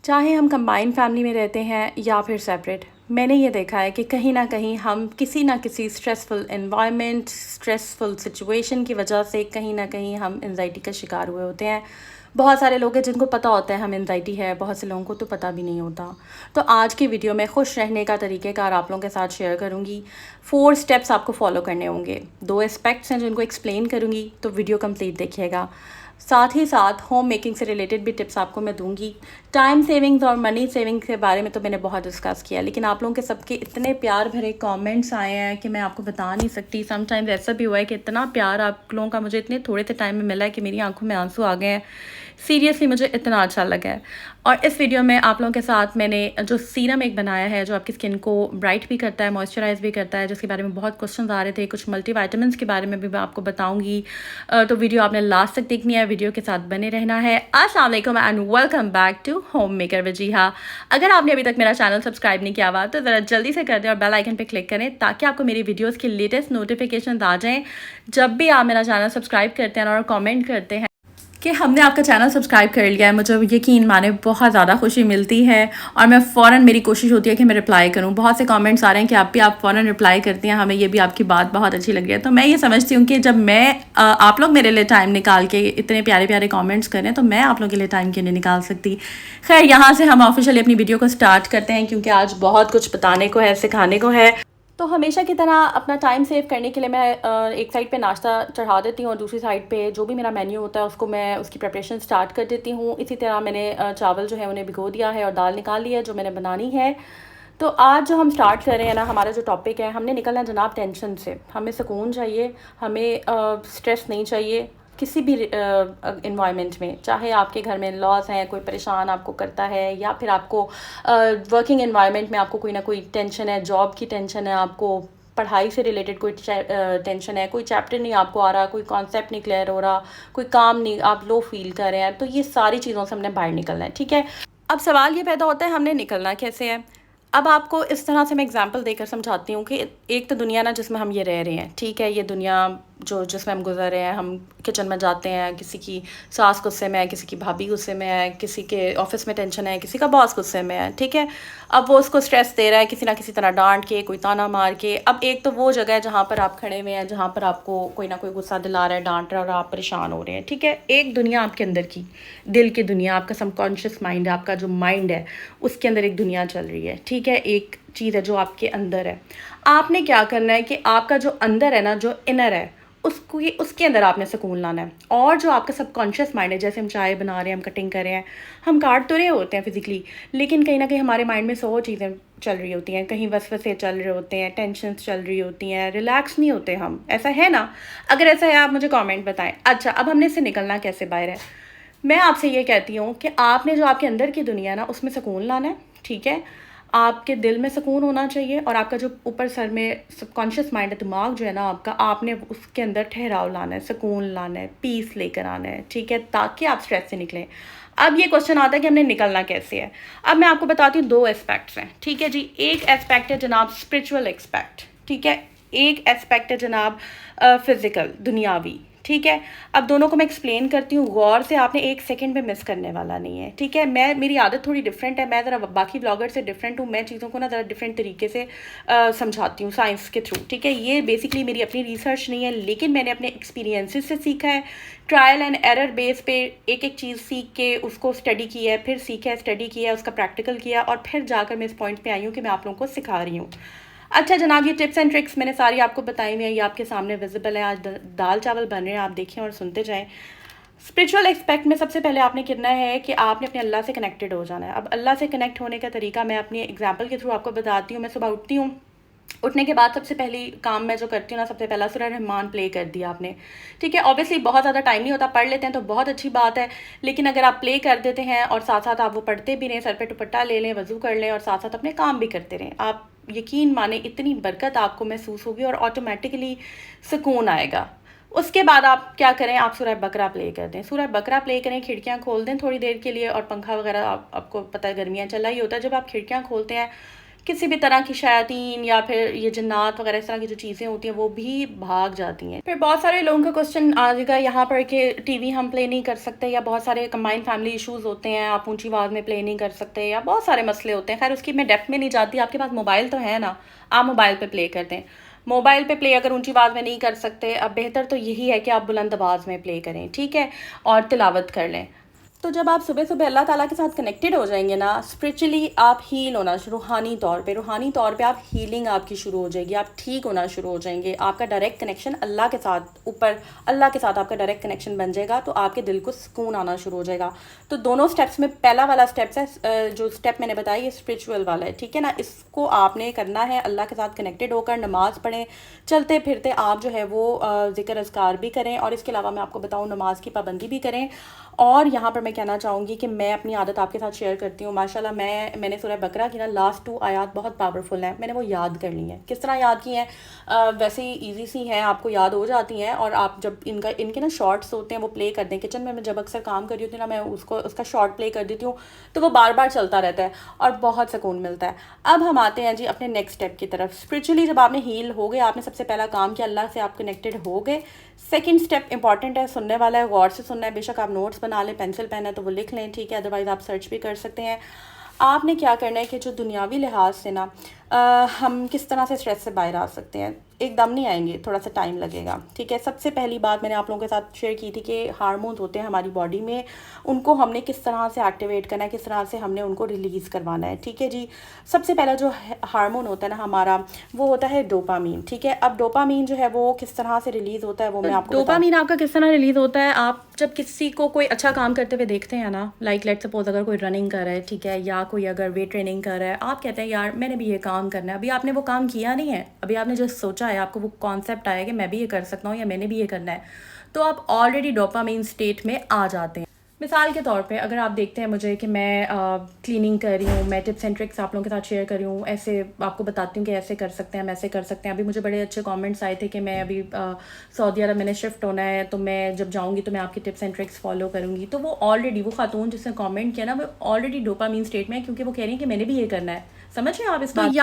चाहे हम combined family में रहते हैं या फिर सेपरेट, मैंने ये देखा है कि कहीं ना कहीं हम किसी ना किसी स्ट्रेसफुल एनवायरनमेंट, स्ट्रेसफुल सिचुएशन की वजह से कहीं ना कहीं हम एनजाइटी का शिकार हुए होते हैं। बहुत सारे लोग हैं जिनको पता होता है हम एनजाइटी है, बहुत से लोगों को तो पता भी नहीं होता। तो आज की वीडियो में खुश रहने का तरीक़ेकार आप लोगों के साथ शेयर करूँगी। 4 स्टेप्स आपको फॉलो करने होंगे, 2 एस्पेक्ट्स हैं जिनको एक्सप्लेन करूँगी, तो वीडियो कंप्लीट देखिएगा। साथ ही साथ होम मेकिंग से रिलेटेड भी टिप्स आपको मैं दूंगी। टाइम सेविंग्स और मनी सेविंग के बारे में तो मैंने बहुत डिस्कस किया, लेकिन आप लोगों के सबके इतने प्यार भरे कमेंट्स आए हैं कि मैं आपको बता नहीं सकती। समटाइम्स ऐसा भी हुआ है कि इतना प्यार आप लोगों का मुझे इतने थोड़े से टाइम में मिला है कि मेरी आंखों में आंसू आ गए हैं। सीरियसली मुझे इतना अच्छा लगा है। और इस वीडियो में आप लोगों के साथ मैंने जो सीरम एक बनाया है जो आपकी स्किन को ब्राइट भी करता है, मॉइस्चराइज भी करता है, जिसके बारे में बहुत क्वेश्चन आ रहे थे। कुछ मल्टीविटामिन्स के बारे में भी मैं आपको बताऊंगी। तो वीडियो आपने लास्ट तक देखनी है, वीडियो के साथ बने रहना है। अस्सलाम वालेकुम and welcome back to home maker with जीहा। अगर आपने अभी तक मेरा चैनल सब्सक्राइब नहीं किया हुआ तो ज़रा जल्दी से कर दें और बेल आइकन पे क्लिक करें ताकि आपको मेरी वीडियोस की लेटेस्ट नोटिफिकेशन आ जाएं जब भी आप मेरा चैनल सब्सक्राइब करते हैं और कमेंट करते हैं कि हमने आपका चैनल सब्सक्राइब कर लिया है। मुझे यकीन माने बहुत ज़्यादा खुशी मिलती है और मैं फ़ौरन, मेरी कोशिश होती है कि मैं रिप्लाई करूं। बहुत से कमेंट्स आ रहे हैं कि आप फ़ौरन रिप्लाई करती हैं, हमें ये भी आपकी बात बहुत अच्छी लग रही है। तो मैं ये समझती हूँ कि जब मैं आप लोग मेरे लिए टाइम निकाल के इतने प्यारे प्यारे कमेंट्स करें तो मैं आप लोगों के लिए टाइम क्यों नहीं निकाल सकती। खैर, यहाँ से हम ऑफिशियली अपनी वीडियो को स्टार्ट करते हैं क्योंकि आज बहुत कुछ बताने को है, सिखाने को है। तो हमेशा की तरह अपना टाइम सेव करने के लिए मैं एक साइड पे नाश्ता चढ़ा देती हूँ और दूसरी साइड पे जो भी मेरा मेन्यू होता है उसको मैं उसकी प्रिपरेशन स्टार्ट कर देती हूँ। इसी तरह मैंने चावल जो है उन्हें भिगो दिया है और दाल निकाल ली है जो मैंने बनानी है। तो आज जो हम स्टार्ट कर रहे हैं ना, हमारा जो टॉपिक है, हमने निकलना है जनाब टेंशन से। हमें सुकून चाहिए, हमें स्ट्रेस नहीं चाहिए किसी भी इन्वायरमेंट में। चाहे आपके घर में लॉस हैं, कोई परेशान आपको करता है, या फिर आपको वर्किंग इन्वायरमेंट में आपको कोई ना कोई टेंशन है, जॉब की टेंशन है, आपको पढ़ाई से रिलेटेड कोई टेंशन है, कोई चैप्टर नहीं आपको आ रहा, कोई कॉन्सेप्ट नहीं क्लियर हो रहा, कोई काम नहीं, आप लो फील कर रहे हैं, तो ये सारी चीज़ों से हमने बाहर निकलना है। ठीक है, अब सवाल ये पैदा होता है हमने निकलना कैसे है। अब आपको इस तरह से मैं एग्जांपल देकर समझाती हूँ कि एक तो दुनिया ना जिसमें हम ये रह रहे हैं, ठीक है, ये दुनिया जो जिसमें हम गुजर रहे हैं, हम किचन में जाते हैं, किसी की सास गुस्से में है, किसी की भाभी गुस्से में है, किसी के ऑफिस में टेंशन है, किसी का बॉस गुस्से में है। ठीक है, अब वो उसको स्ट्रेस दे रहा है किसी ना किसी तरह, डांट के, कोई ताना मार के। अब एक तो वो जगह है जहाँ पर आप खड़े हुए हैं, जहाँ पर आपको कोई ना कोई गुस्सा दिला रहा है, डांट रहा है और आप परेशान हो रहे हैं। ठीक है, एक दुनिया आपके अंदर की, दिल की दुनिया, आपका सबकॉन्शियस माइंड है, आपका जो माइंड है उसके अंदर एक दुनिया चल रही है। ठीक है, एक चीज़ है जो आपके अंदर है। आपने क्या करना है कि आपका जो अंदर है ना, जो इनर है, उसको उसके अंदर आपने सुकून लाना है। और जो आपका सबकॉन्शियस माइंड है, जैसे हम चाय बना रहे हैं, हम कटिंग कर रहे हैं, हम काट तो रहे होते हैं फिजिकली, लेकिन कहीं ना कहीं हमारे माइंड में 100 चीज़ें चल रही होती हैं, कहीं वसवसे चल रहे होते हैं, टेंशन चल रही होती हैं, रिलैक्स नहीं होते हम। ऐसा है ना? अगर ऐसा है आप मुझे कमेंट बताएं। अच्छा, अब हमने इससे निकलना कैसे बाहर है। मैं आपसे ये कहती हूँ कि आपने जो आपके अंदर की दुनिया ना, उसमें सुकून लाना है। ठीक है, आपके दिल में सुकून होना चाहिए और आपका जो ऊपर सर में सबकॉन्शियस माइंड है, दिमाग जो है ना आपका, आपने उसके अंदर ठहराव लाना है, सुकून लाना है, पीस लेकर आना है। ठीक है, ताकि आप स्ट्रेस से निकलें। अब ये क्वेश्चन आता है कि हमने निकलना कैसे है। अब मैं आपको बताती हूँ, 2 एस्पेक्ट्स हैं। ठीक है जी, एक एस्पेक्ट है जनाब स्पिरिचुअल एस्पेक्ट। ठीक है, एक एस्पेक्ट है जनाब फिजिकल, दुनियावी। ठीक है, अब दोनों को मैं एक्सप्लेन करती हूँ, गौर से, आपने एक सेकंड पे मिस करने वाला नहीं है। ठीक है, मेरी आदत थोड़ी डिफरेंट है, मैं ज़रा बाकी ब्लॉगर से डिफरेंट हूँ, मैं चीज़ों को ना ज़रा डिफरेंट तरीके से समझाती हूँ, साइंस के थ्रू। ठीक है, ये बेसिकली मेरी अपनी रिसर्च नहीं है, लेकिन मैंने अपने एक्सपीरियंसेस से सीखा है, ट्रायल एंड एरर बेस पे एक एक चीज़ सीख के उसको स्टडी किया है, फिर सीखा है, स्टडी किया है, उसका प्रैक्टिकल किया, और फिर जाकर मैं इस पॉइंट पर आई हूँ कि मैं आप लोगों को सिखा रही हूँ। अच्छा जनाब, ये टिप्स एंड ट्रिक्स मैंने सारी आपको बताई हुई है, ये आपके सामने विजिबल है। आज दाल चावल बन रहे हैं, आप देखें और सुनते जाएं। स्पिरिचुअल एस्पेक्ट में सबसे पहले आपने करना है कि आपने अपने अल्लाह से कनेक्टेड हो जाना है। अब अल्लाह से कनेक्ट होने का तरीका मैं अपनी एग्जाम्पल के थ्रू आपको बताती हूँ। मैं सुबह उठती हूँ, उठने के बाद सबसे पहली काम मैं जो करती हूँ ना, सबसे पहला सूरह रहमान प्ले कर दिया आपने। ठीक है, ऑब्वियसली बहुत ज़्यादा टाइम नहीं होता, पढ़ लेते हैं तो बहुत अच्छी बात है, लेकिन अगर आप प्ले कर देते हैं और साथ साथ आप वो पढ़ते भी रहें, सर पे दुपट्टा ले लें, वज़ू कर लें और साथ साथ अपने काम भी करते रहें, आप यकीन माने इतनी बरकत आपको महसूस होगी और ऑटोमेटिकली सुकून आएगा। उसके बाद आप क्या करें, आप सूरह बकरा प्ले कर दें, सूरह बकरा प्ले करें, खिड़कियाँ खोल दें थोड़ी देर के लिए, और पंखा वगैरह आपको पता है गर्मियाँ चला ही होता है, जब आप खिड़कियाँ खोलते हैं किसी भी तरह की शयातीन या फिर ये जन्नात वगैरह इस तरह की जो चीज़ें होती हैं वो भी भाग जाती हैं। फिर बहुत सारे लोगों का क्वेश्चन आ जाएगा यहाँ पर कि टीवी हम प्ले नहीं कर सकते, या बहुत सारे कंबाइंड फैमिली इश्यूज़ होते हैं, आप ऊंची आवाज़ में प्ले नहीं कर सकते, या बहुत सारे मसले होते हैं। खैर उसकी मैं डेप्थ में नहीं जाती, आपके पास मोबाइल तो है ना, आप मोबाइल पर प्ले कर दें। मोबाइल पे प्ले अगर ऊंची आवाज़ में नहीं कर सकते, अब बेहतर तो यही है कि आप बुलंद आवाज़ में प्ले करें, ठीक है, और तिलावत कर लें। तो जब आप सुबह सुबह अल्लाह ताला के साथ कनेक्टेड हो जाएंगे ना, स्पिरिचुअली आप हील होना, रूहानी तौर पे आप हीलिंग आपकी शुरू हो जाएगी, आप ठीक होना शुरू हो जाएंगे, आपका डायरेक्ट कनेक्शन अल्लाह के साथ, ऊपर अल्लाह के साथ आपका डायरेक्ट कनेक्शन बन जाएगा, तो आपके दिल को सुकून आना शुरू हो जाएगा। तो दोनों स्टेप्स में पहला वाला स्टेप्स है, जो स्टेप मैंने बताया ये स्पिरिचुअल वाला है, ठीक है ना, इसको आपने करना है अल्लाह के साथ कनेक्टेड होकर, नमाज़ पढ़ें, चलते फिरते आप जो है वो ज़िक्र अज़कार भी करें, और इसके अलावा मैं आपको बताऊँ नमाज की पाबंदी भी करें। और यहाँ पर मैं कहना चाहूँगी कि मैं अपनी आदत आपके साथ शेयर करती हूँ। माशाल्लाह मैंने सूरह बकरा की ना लास्ट 2 आयत बहुत पावरफुल हैं, मैंने वो याद कर ली हैं। किस तरह याद की हैं? वैसे ही ईजी सी हैं, आपको याद हो जाती हैं। और आप जब इनके ना शॉर्ट्स होते हैं वो प्ले कर दें किचन में, मैं जब अक्सर काम कर रही होती हूँ ना, मैं उसका शॉर्ट प्ले कर देती हूँ, तो वो बार बार चलता रहता है और बहुत सुकून मिलता है। अब हम आते हैं जी अपने नेक्स्ट स्टेप की तरफ। स्पिरिचुअली जब आपने हील हो गए, आपने सबसे पहला काम किया, अल्लाह से आप कनेक्टेड हो गए। सेकंड स्टेप इंपॉर्टेंट है, सुनने वाला है, गौर से सुनना है। बेशक आप नोट्स बना लें, पेंसिल पेन है तो वो लिख लें, ठीक है, अदरवाइज़ आप सर्च भी कर सकते हैं। आपने क्या करना है कि जो दुनियावी लिहाज से ना हम किस तरह से स्ट्रेस से बाहर आ सकते हैं, एकदम नहीं आएंगे, थोड़ा सा टाइम लगेगा, ठीक है। सबसे पहली बात मैंने आप लोगों के साथ शेयर की थी कि हार्मोन्स होते हैं हमारी बॉडी में, उनको हमने किस तरह से एक्टिवेट करना है, किस तरह से हमने उनको रिलीज़ करवाना है, ठीक है जी। सबसे पहला जो हार्मोन होता है ना हमारा, वो होता है डोपामीन, ठीक है। अब डोपामीन जो है वो किस तरह से रिलीज़ होता है वो मैं आपको डोपामीन आपका किस तरह रिलीज़ होता है, आप जब किसी को कोई अच्छा काम करते हुए देखते हैं ना, लाइक लेट सपोज अगर कोई रनिंग कर रहा है, ठीक है, या कोई अगर वेट ट्रेनिंग कर रहा है, आप कहते हैं यार मैंने भी ये काम करना है। अभी आपने वो काम किया नहीं है, अभी आपने जो सोचा है, आपको वो कॉन्सेप्ट आया कि मैं भी ये कर सकता हूँ या मैंने भी ये करना है, तो आप ऑलरेडी डोपामीन स्टेट में आ जाते हैं। मिसाल के तौर पे अगर आप देखते हैं मुझे कि मैं क्लीनिंग कर रही हूँ, मैं टिप्स एंड ट्रिक्स आप लोगों के साथ शेयर कर रही हूँ, ऐसे आपको बताती हूँ कि ऐसे कर सकते हैं, हम ऐसे कर सकते हैं। अभी मुझे बड़े अच्छे कमेंट्स आए थे कि मैं अभी सऊदी अरब मैंने शिफ्ट होना है, तो मैं जब जाऊँगी तो मैं आपकी टिप्स एंड ट्रिक्स फॉलो करूँगी। तो वो ऑलरेडी, वो खातून जिसने कॉमेंट किया ना, वो ऑलरेडी डोपामीन स्टेट में है, क्योंकि वो कह रही है कि मैंने भी ये करना है। समझ रहे हैं आप इस बात?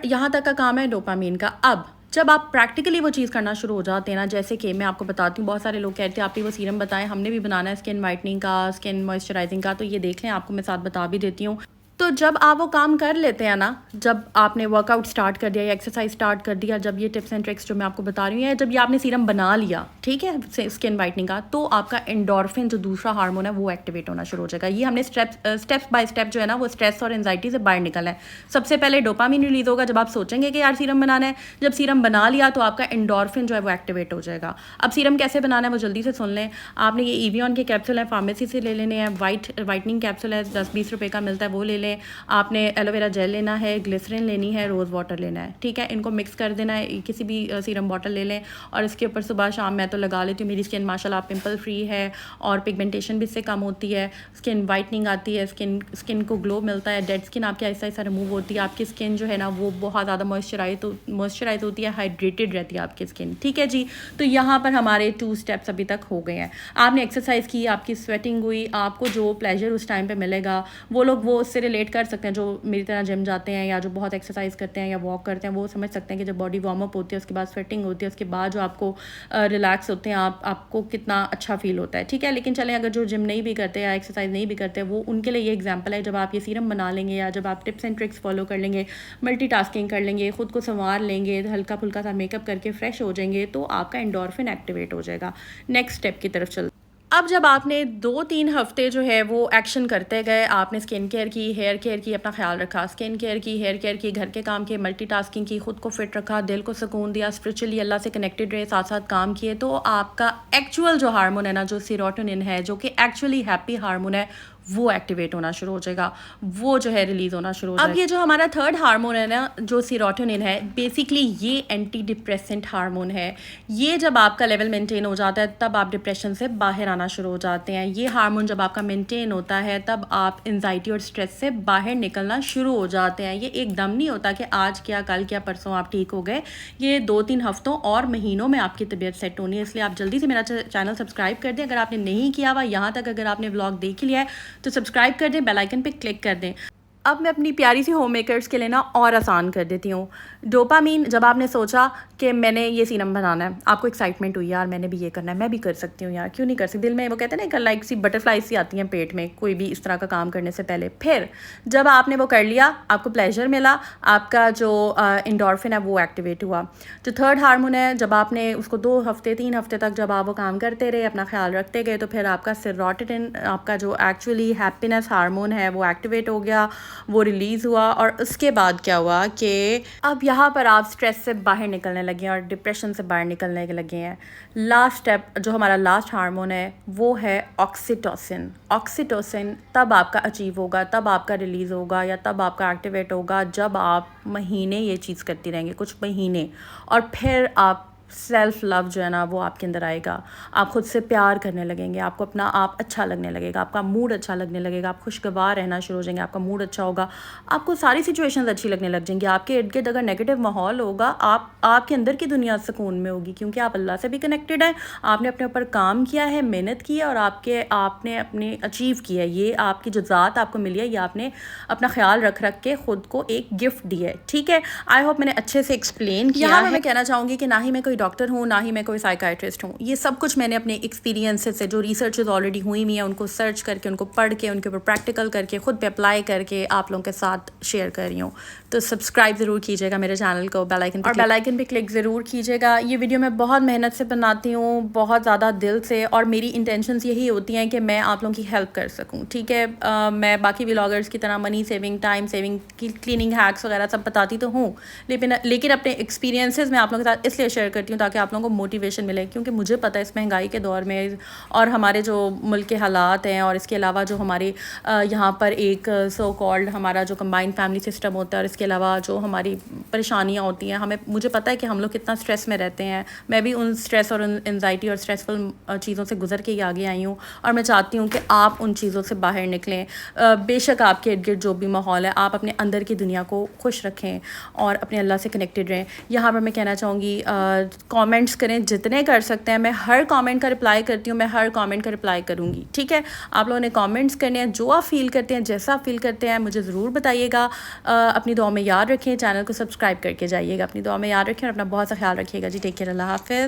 यहाँ तक का काम है डोपामीन का। अब जब आप प्रैक्टिकली वो चीज़ करना शुरू हो जाते हैं ना, जैसे कि मैं आपको बताती हूँ, बहुत सारे लोग कहते हैं आप भी वो सीरम बताएं, हमने भी बनाना है स्किन वाइटनिंग का, स्किन मॉइस्चराइजिंग का, तो ये देख लें, आपको मैं साथ बता भी देती हूँ। तो जब आप वो काम कर लेते हैं ना, जब आपने वर्कआउट स्टार्ट कर दिया या एक्सरसाइज स्टार्ट कर दिया, जब ये टिप्स एंड ट्रिक्स जो मैं आपको बता रही हूँ, या जब ये आपने सीरम बना लिया, ठीक है, स्किन वाइटनिंग का, तो आपका एंडोर्फिन जो दूसरा हार्मोन है वो एक्टिवेट होना शुरू हो जाएगा। ये हमने स्टेप बाय स्टेप जो है ना वो स्ट्रेस और एंजाइटी से बाहर निकलना है। सबसे पहले डोपामिन रिलीज होगा जब आप सोचेंगे कि यार सीरम बनाना है। जब सीरम बना लिया तो आपका एंडोर्फिन जो है वो एक्टिवेट हो जाएगा। अब सीरम कैसे बनाना है वो जल्दी से सुन लें। आपने ये एवियन के कैप्सूल है, फार्मेसी से ले लेने हैं। वाइटनिंग कैप्सूल है, 10-20 रुपये का मिलता है, वो ले लें। आपने एलोवेरा जेल लेना है, ग्लिसरीन लेनी है, रोज़ वाटर लेना है, ठीक है। इनको मिक्स कर देना है, किसी भी सीरम बॉटल ले लें और इसके ऊपर सुबह शाम मैं तो लगा लेती हूँ। मेरी स्किन माशाल्लाह पिंपल फ्री है और पिगमेंटेशन भी इससे कम होती है, स्किन वाइटनिंग आती है, स्किन को ग्लो मिलता है, डेड स्किन आपकी ऐसा ऐसा रिमूव होती है, आपकी स्किन जो है ना वो बहुत ज़्यादा मॉइस्चराइज होती है, हाइड्रेटेड रहती है आपकी स्किन, ठीक है जी। तो यहाँ पर हमारे 2 स्टेप्स अभी तक हो गए हैं। आपने एक्सरसाइज की, आपकी स्वेटिंग हुई, आपको जो प्लेजर उस टाइम पे मिलेगा, वो लोग वो उससे रिलेट कर सकते हैं जो मेरी तरह जिम जाते हैं या जो बहुत एक्सरसाइज करते हैं या वॉक करते हैं। वो समझ सकते हैं कि जब बॉडी वार्म अप होती है, उसके बाद स्वेटिंग होती है, उसके बाद जो आपको रिलैक्स होते हैं, आपको कितना अच्छा फील होता है, ठीक है। लेकिन चलें, अगर जो जिम नहीं भी करते या एक्सरसाइज नहीं भी करते, वो उनके लिए ये एग्जाम्पल है। जब आप ये सीरम बना लेंगे या जब आप टिप्स एंड ट्रिक्स फॉलो कर लेंगे, मल्टीटास्किंग कर लेंगे, खुद को संवार लेंगे, हल्का फुल्का सा मेकअप करके फ्रेश हो जाएंगे, तो आपका एंडोर्फिन एक्टिवेट हो जाएगा। नेक्स्ट स्टेप की तरफ चल। अब जब आपने 2-3 हफ्ते जो है वो एक्शन करते गए, आपने स्किन केयर की, हेयर केयर की, अपना ख्याल रखा, स्किन केयर की, हेयर केयर की, घर के काम किए, मल्टीटास्किंग की, खुद को फिट रखा, दिल को सुकून दिया, स्पिरिचुअली अल्लाह से कनेक्टेड रहे, साथ साथ काम किए, तो आपका एक्चुअल जो हार्मोन है ना, जो सेरोटोनिन है, जो कि एक्चुअली हैप्पी हार्मोन है, वो एक्टिवेट होना शुरू हो जाएगा, वो जो है रिलीज होना शुरू हो जाएगा। अब ये जो हमारा थर्ड हार्मोन है ना, जो सेरोटोनिन है, बेसिकली ये एंटी डिप्रेसेंट हार्मोन है। ये जब आपका लेवल मेंटेन हो जाता है तब आप डिप्रेशन से बाहर आना शुरू हो जाते हैं। ये हार्मोन जब आपका मेंटेन होता है तब आप एंजाइटी और स्ट्रेस से बाहर निकलना शुरू हो जाते हैं। ये एकदम नहीं होता कि आज क्या, कल क्या, परसों आप ठीक हो गए। ये 2-3 हफ्तों और महीनों में आपकी तबीयत सेट होनी है। इसलिए आप जल्दी से मेरा चैनल सब्सक्राइब कर दें अगर आपने नहीं किया हुआ। यहाँ तक अगर आपने व्लॉग देख लिया है तो सब्सक्राइब कर दें, बेल आइकन पे क्लिक कर दें। अब मैं अपनी प्यारी सी होम मेकर्स के लिए ना और आसान कर देती हूँ। डोपामीन, जब आपने सोचा कि मैंने ये सीरम बनाना है, आपको एक्साइटमेंट हुई यार मैंने भी ये करना है, मैं भी कर सकती हूँ यार, क्यों नहीं कर सकती। दिल में वो कहते हैं ना एक लाइक सी बटरफ्लाई सी आती हैं पेट में कोई भी इस तरह का काम करने से पहले। फिर जब आपने वो कर लिया, आपको प्लेजर मिला, आपका जो एंडोर्फिन है वो एक्टिवेट हुआ। जो थर्ड हार्मोन है, जब आपने उसको 2 हफ्ते 3 हफ्ते तक जब आप वो काम करते रहे, अपना ख्याल रखते गए, तो फिर आपका सेरोटोनिन, आपका जो एक्चुअली हैप्पीनेस हार्मोन है वो एक्टिवेट हो गया, वो रिलीज़ हुआ। और उसके बाद क्या हुआ कि अब यहाँ पर आप स्ट्रेस से बाहर निकलने लगे हैं और डिप्रेशन से बाहर निकलने लगे हैं। लास्ट स्टेप जो हमारा लास्ट हार्मोन है वो है ऑक्सीटोसिन। ऑक्सीटोसिन तब आपका अचीव होगा, तब आपका रिलीज़ होगा या तब आपका एक्टिवेट होगा जब आप महीने ये चीज़ करती रहेंगे, कुछ महीने, और फिर आप सेल्फ लव जो है ना वो आपके अंदर आएगा। आप खुद से प्यार करने लगेंगे, आपको अपना आप अच्छा लगने लगेगा, आपका मूड अच्छा लगने लगेगा, आप खुशगवार रहना शुरू हो जाएंगे, आपका मूड अच्छा होगा, आपको सारी सिचुएशंस अच्छी लगने लग जाएंगी। आपके इर्द गिर्द अगर नेगेटिव माहौल होगा, आपके अंदर की दुनिया सुकून में होगी, क्योंकि आप अल्लाह से भी कनेक्टेड हैं, आपने अपने ऊपर काम किया है, मेहनत की है और आपने अपने अचीव किया है। ये आपकी जो ज़ात आपको मिली है, ये आपने अपना ख्याल रख के ख़ुद को एक गिफ्ट दी है। ठीक है, आई होप मैंने अच्छे से एक्सप्लेन किया है। मैं कहना चाहूँगी कि ना ही मैं कोई डॉक्टर हूँ, ना ही मैं कोई साइकाइट्रिस्ट हूँ। ये सब कुछ मैंने अपने एक्सपीरियंसेस से, जो रिसर्चेज ऑलरेडी हुई हुई हैं, उनको सर्च करके, उनको पढ़ के, उनके ऊपर प्रैक्टिकल करके, ख़ुद पे अप्लाई करके आप लोगों के साथ शेयर कर रही हूँ। तो सब्सक्राइब ज़रूर कीजिएगा मेरे चैनल को, बेल आइकन पे क्लिक ज़रूर कीजिएगा। ये वीडियो मैं बहुत मेहनत से बनाती हूँ, बहुत ज़्यादा दिल से, और मेरी इंटेंशंस यही होती हैं कि मैं आप लोगों की हेल्प कर सकूँ। ठीक है, मैं बाकी व्लॉगर्स की तरह money saving, time saving, cleaning hacks वगैरह सब बताती तो हूँ, लेकिन अपने एक्सपीरियंसेस मैं आप लोगों के साथ इसलिए शेयर करती हूँ ताकि आप लोगों को मोटिवेशन मिले, क्योंकि मुझे पता है इस महंगाई के दौर में और हमारे जो मुल्क के हालात हैं, और इसके अलावा जो हमारे यहाँ पर एक सो कॉल्ड हमारा जो कंबाइंड फैमिली सिस्टम होता है, और इसके अलावा जो हमारी परेशानियाँ होती हैं, मुझे पता है कि हम लोग कितना स्ट्रेस में रहते हैं। मैं भी उन स्ट्रेस और उन एंजाइटी और स्ट्रेसफुल चीज़ों से गुजर के ही आगे आई हूँ, और मैं चाहती हूँ कि आप उन चीज़ों से बाहर निकलें। बेशक आपके इर्द गिर्द जो भी माहौल है, आप अपने अंदर की दुनिया को खुश रखें और अपने अल्लाह से कनेक्टेड रहें। यहाँ पर मैं कहना चाहूँगी कमेंट्स करें जितने कर सकते हैं। मैं हर कमेंट का रिप्लाई करती हूँ, मैं हर कमेंट का रिप्लाई करूँगी। ठीक है, आप लोगों ने कमेंट्स करने हैं, जो आप फील करते हैं, जैसा आप फील करते हैं, मुझे ज़रूर बताइएगा। अपनी दुआ में याद रखें, चैनल को सब्सक्राइब करके जाइएगा, अपनी दुआ में याद रखें और अपना बहुत सा ख्याल रखिएगा जी। टेक केयर, अल्लाह हाफ़िज़।